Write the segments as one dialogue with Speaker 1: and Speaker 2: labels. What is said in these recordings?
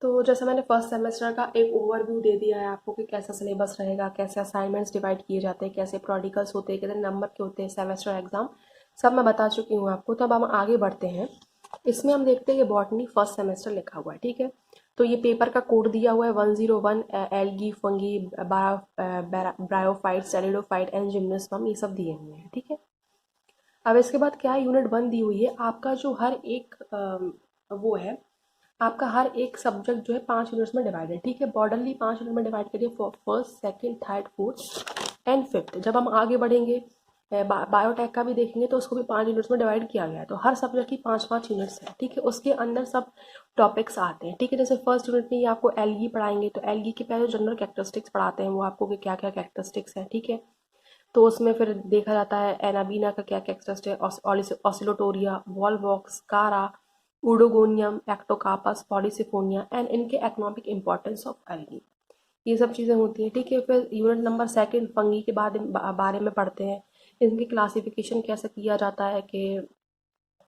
Speaker 1: तो जैसे मैंने फर्स्ट सेमेस्टर का एक ओवरव्यू दे दिया है आपको कि कैसा सिलेबस रहेगा, कैसे असाइनमेंट्स डिवाइड किए जाते हैं, कैसे प्रॉक्टिकल्स होते हैं, कितने नंबर के होते हैं, सेमेस्टर एग्जाम सब मैं बता चुकी हूँ आपको। तो अब हम आगे बढ़ते हैं। इसमें हम देखते हैं कि बॉटनी फर्स्ट सेमेस्टर लिखा हुआ है, ठीक है। तो ये पेपर का कोड दिया हुआ है 101, algae, fungi, bryophyte, pteridophyte and gymnosperm, ये सब दिए हुए हैं, ठीक है। अब इसके बाद क्या है, यूनिट 1 दी हुई है। आपका जो हर एक वो है, आपका हर एक सब्जेक्ट जो है 5 यूनिट्स में डिवाइडेड, ठीक है। बॉर्डरली 5 यूनिट में डिवाइड करिए, first, second, third, fourth and fifth. जब हम आगे बढ़ेंगे बायोटेक का भी देखेंगे तो उसको भी 5 यूनिट्स में डिवाइड किया गया है। तो हर सब्जेक्ट की 5-5 यूनिट्स है, ठीक है। उसके अंदर सब टॉपिक्स आते हैं, ठीक है। जैसे फर्स्ट यूनिट में ये आपको एल्गी पढ़ाएंगे, तो एल्गी के पहले जनरल कैरेक्टरिस्टिक्स पढ़ाते हैं वो आपको कि क्या क्या कैरेक्टरिस्टिक्स हैं, ठीक है। तो उसमें फिर देखा जाता है एनाबीना का क्या कैरेक्टरिस्टिक है, ऑसिलोटोरिया, वॉलवॉक्स, कारा, उडोगोनियम, एक्टोकार्पस, पॉलीसिफोनिया एंड इनके इकोनॉमिक इंपॉर्टेंस ऑफ एल्गी, ये सब चीज़ें होती हैं, ठीक है। फिर यूनिट नंबर सेकंड फंगी के बारे में पढ़ते हैं। इनकी क्लासिफिकेशन कैसे किया जाता है कि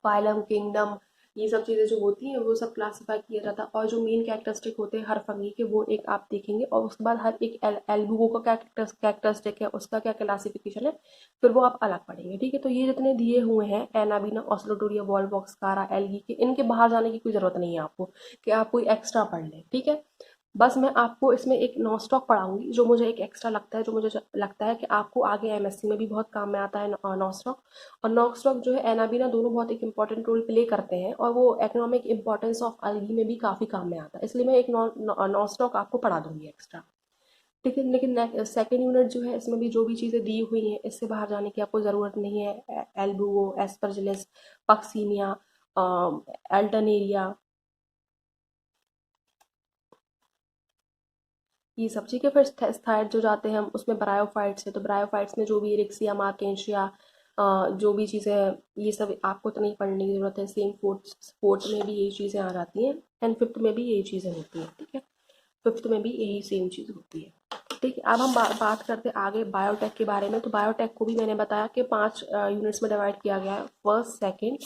Speaker 1: फाइलम, किंगडम, ये सब चीज़ें जो होती हैं वो सब क्लासिफाई किया जाता है। और जो मेन कैरेक्टरिस्टिक होते हैं हर फंगी के वो एक आप देखेंगे, और उसके बाद हर एक एल्बुगो का क्या कैरेक्टरिस्टिक है, उसका क्या क्लासिफिकेशन है, फिर वो आप अलग पढ़ेंगे, ठीक है। तो ये जितने दिए हुए हैं एनाबीना, ऑस्लोटोरिया, वॉलवॉक्स, कारा, एल्गी के, इनके बाहर जाने की कोई ज़रूरत नहीं है आपको कि आप कोई एक्स्ट्रा पढ़ लें, ठीक है। बस मैं आपको इसमें एक नॉस्टॉक पढ़ाऊंगी जो मुझे एक एक्स्ट्रा लगता है, जो मुझे लगता है कि आपको आगे एमएससी में भी बहुत काम में आता है, नॉस्टॉक। और नॉस्टॉक जो है एनाबीना दोनों बहुत एक इंपॉर्टेंट रोल प्ले करते हैं, और वो इकोनॉमिक इंपॉर्टेंस ऑफ अल्गी में भी काफ़ी काम में आता है, इसलिए मैं एक नॉस्टॉक आपको पढ़ा दूंगी एक्स्ट्रा, ठीक है। लेकिन सेकेंड यूनिट जो है इसमें भी जो भी चीज़ें दी हुई हैं इससे बाहर जाने की आपको ज़रूरत नहीं है। एल्बुगो, एस्परजिलस, पक्सीनिया, अल्टरनेरिया, ये सब, ठीक है। फिर थायराइड जो जाते हैं हम उसमें ब्रायोफाइट्स है, तो ब्रायोफाइट्स में जो भी रिक्सिया, मार्केंशिया, जो भी चीज़ें हैं ये सब आपको तो नहीं पढ़ने की ज़रूरत है। सेम फोर्थ फोर्थ में भी यही चीज़ें आ जाती हैं, एंड फिफ्थ में भी यही चीज़ें होती हैं, ठीक है। फिफ्थ में भी यही सेम चीज़ होती है, ठीक है। अब हम बात करते हैं आगे बायोटेक के बारे में। तो बायोटेक को भी मैंने बताया कि 5 यूनिट्स में डिवाइड किया गया है, first, second,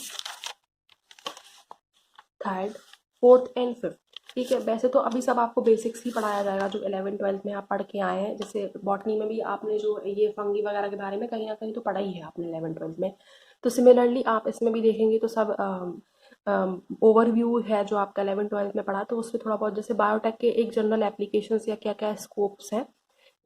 Speaker 1: third, fourth and fifth, ठीक है। वैसे तो अभी सब आपको बेसिक्स ही पढ़ाया जाएगा जो 11th-12th में आप पढ़ के आए हैं। जैसे बॉटनी में भी आपने जो ये फंगी वगैरह के बारे में कहीं ना कहीं तो पढ़ा ही है आपने 11th-12th में। तो सिमिलरली आप इसमें भी देखेंगे तो सब ओवरव्यू है जो आपका 11th-12th में पढ़ा, तो उसमें थोड़ा बहुत जैसे बायोटेक के एक जनरल एप्लीकेशंस या क्या क्या स्कोप्स हैं,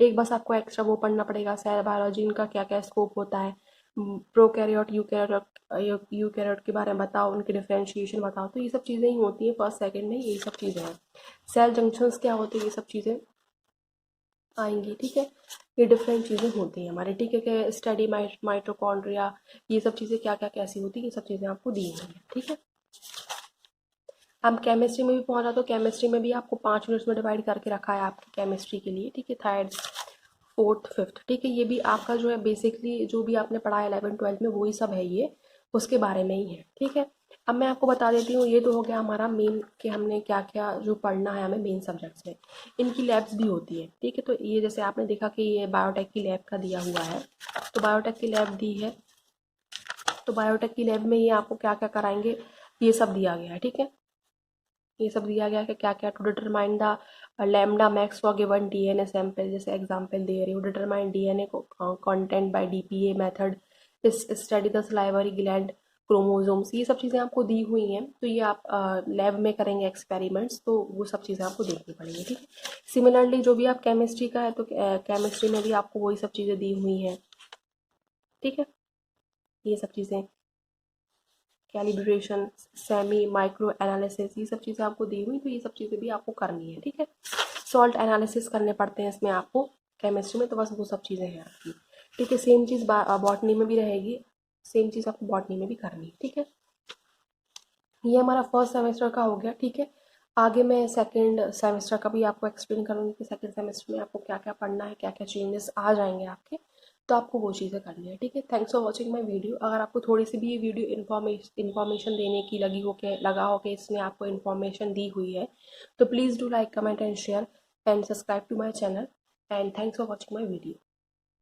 Speaker 1: एक बस आपको एक्स्ट्रा वो पढ़ना पड़ेगा। सेल बायोलॉजी इनका क्या क्या स्कोप होता है, प्रोकैरियोट, यूकैरियोट के बारे में बताओ, उनके डिफरेंशिएशन बताओ। तो ये सब चीज़ें ही होती हैं फर्स्ट सेकंड में, यही सब चीज़ें हैं। सेल जंक्शंस क्या होते हैं, ये सब चीज़ें आएंगी, ठीक है। ये डिफरेंट चीज़ें होती हैं हमारे, ठीक है। कि स्टडी माइटोकॉन्ड्रिया, ये सब चीज़ें क्या क्या कैसी होती हैं, ये सब चीज़ें आपको दी हुई हैं, ठीक है। अब केमिस्ट्री में भी पहुंचा, तो केमिस्ट्री में भी आपको 5 यूनिट्स में डिवाइड करके रखा है आपकी केमिस्ट्री के लिए, ठीक है। थर्ड, फोर्थ, फिफ्थ, ठीक है। ये भी आपका जो है बेसिकली जो भी आपने पढ़ा है 11th-12th में वही सब है, ये उसके बारे में ही है, ठीक है। अब मैं आपको बता देती हूँ, ये तो हो गया हमारा मेन कि हमने क्या क्या जो पढ़ना है हमें मेन सब्जेक्ट्स में। इनकी लैब्स भी होती है, ठीक है। तो ये जैसे आपने देखा कि ये बायोटेक की लैब का दिया हुआ है, तो बायोटेक की लैब दी है। तो बायोटेक की लैब में ये आपको क्या क्या कराएंगे ये सब दिया गया है, ठीक है। ये सब दिया गया कि क्या क्या to determine the lambda max for given DNA sample, जैसे एग्जांपल दे रही हूँ, determine DNA content by DPA method, इस study the salivary gland chromosomes, ये सब चीज़ें आपको दी हुई हैं। तो ये आप लैब में करेंगे एक्सपेरिमेंट्स, तो वो सब चीज़ें आपको देखनी पड़ेंगी, ठीक है। सिमिलरली जो भी आप केमिस्ट्री का है तो केमिस्ट्री में भी आपको वही सब चीज़ें दी हुई हैं, ठीक है। ये सब चीज़ें कैलिब्रेशन, सेमी माइक्रो एनालिसिस, ये सब चीज़ें आपको दी हुई, तो ये सब चीज़ें भी आपको करनी है, ठीक है। सॉल्ट एनालिसिस करने पड़ते हैं इसमें आपको केमिस्ट्री में, तो बस वो सब चीज़ें हैं आपकी, ठीक है। सेम चीज़ बॉटनी में भी रहेगी, सेम चीज़ आपको बॉटनी में भी करनी है, ठीक है। ये हमारा फर्स्ट सेमेस्टर का हो गया, ठीक है। आगे मैं सेकंड सेमेस्टर का भी आपको एक्सप्लेन करूँगी कि सेकंड सेमेस्टर में आपको क्या क्या पढ़ना है, क्या क्या चेंजेस आ जाएंगे आपके, तो आपको वो चीज़ें करनी है, ठीक है। Thanks for watching my video. अगर आपको थोड़ी सी भी ये वीडियो इन्फॉर्मेशन देने की लगा हो कि इसमें आपको इन्फॉर्मेशन दी हुई है, तो please do like, comment and share and subscribe to my channel, and thanks for watching my video.